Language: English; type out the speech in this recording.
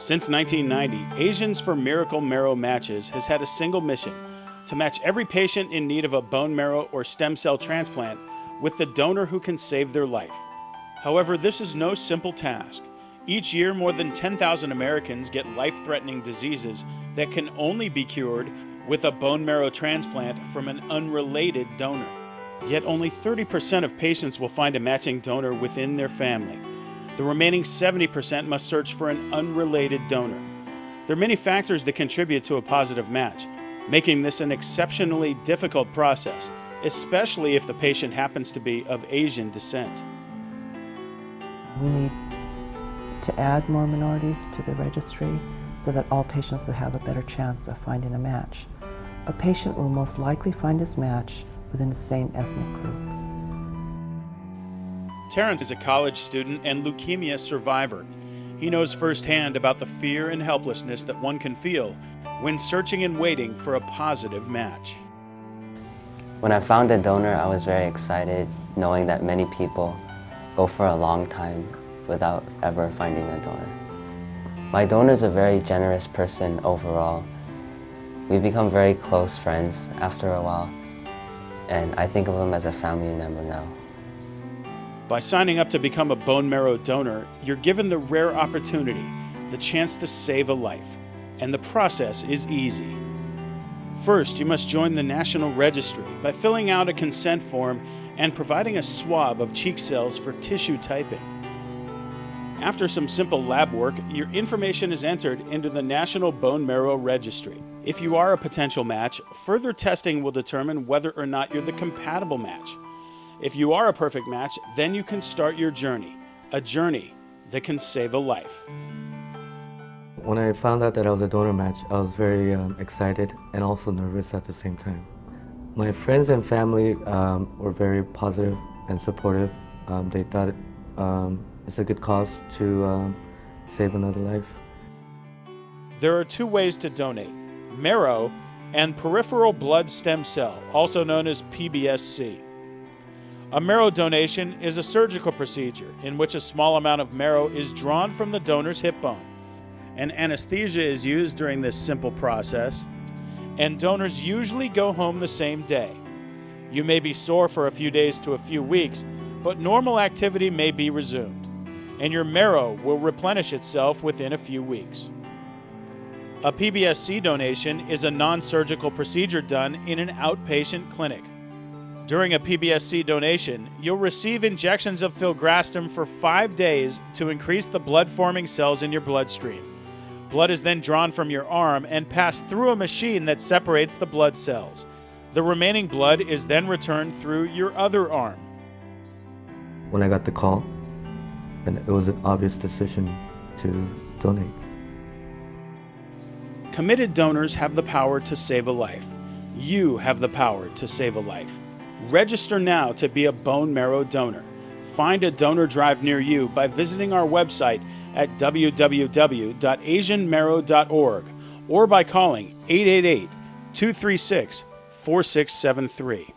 Since 1990, Asians for Miracle Marrow Matches has had a single mission: to match every patient in need of a bone marrow or stem cell transplant with the donor who can save their life. However, this is no simple task. Each year, more than 10,000 Americans get life-threatening diseases that can only be cured with a bone marrow transplant from an unrelated donor. Yet only 30% of patients will find a matching donor within their family. The remaining 70% must search for an unrelated donor. There are many factors that contribute to a positive match, making this an exceptionally difficult process, especially if the patient happens to be of Asian descent. We need to add more minorities to the registry so that all patients will have a better chance of finding a match. A patient will most likely find his match within the same ethnic group. Terrence is a college student and leukemia survivor. He knows firsthand about the fear and helplessness that one can feel when searching and waiting for a positive match. When I found a donor, I was very excited, knowing that many people go for a long time without ever finding a donor. My donor is a very generous person overall. We've become very close friends after a while, and I think of him as a family member now. By signing up to become a bone marrow donor, you're given the rare opportunity, the chance to save a life, and the process is easy. First, you must join the National Registry by filling out a consent form and providing a swab of cheek cells for tissue typing. After some simple lab work, your information is entered into the National Bone Marrow Registry. If you are a potential match, further testing will determine whether or not you're the compatible match. If you are a perfect match, then you can start your journey, a journey that can save a life. When I found out that I was a donor match, I was very excited and also nervous at the same time. My friends and family were very positive and supportive. They thought it's a good cause to save another life. There are two ways to donate: marrow and peripheral blood stem cell, also known as PBSC. A marrow donation is a surgical procedure in which a small amount of marrow is drawn from the donor's hip bone. An anesthesia is used during this simple process, and donors usually go home the same day. You may be sore for a few days to a few weeks, but normal activity may be resumed, and your marrow will replenish itself within a few weeks. A PBSC donation is a non-surgical procedure done in an outpatient clinic. During a PBSC donation, you'll receive injections of filgrastim for 5 days to increase the blood-forming cells in your bloodstream. Blood is then drawn from your arm and passed through a machine that separates the blood cells. The remaining blood is then returned through your other arm. When I got the call, and it was an obvious decision to donate. Committed donors have the power to save a life. You have the power to save a life. Register now to be a bone marrow donor. Find a donor drive near you by visiting our website at www.asianmarrow.org or by calling 888-236-4673.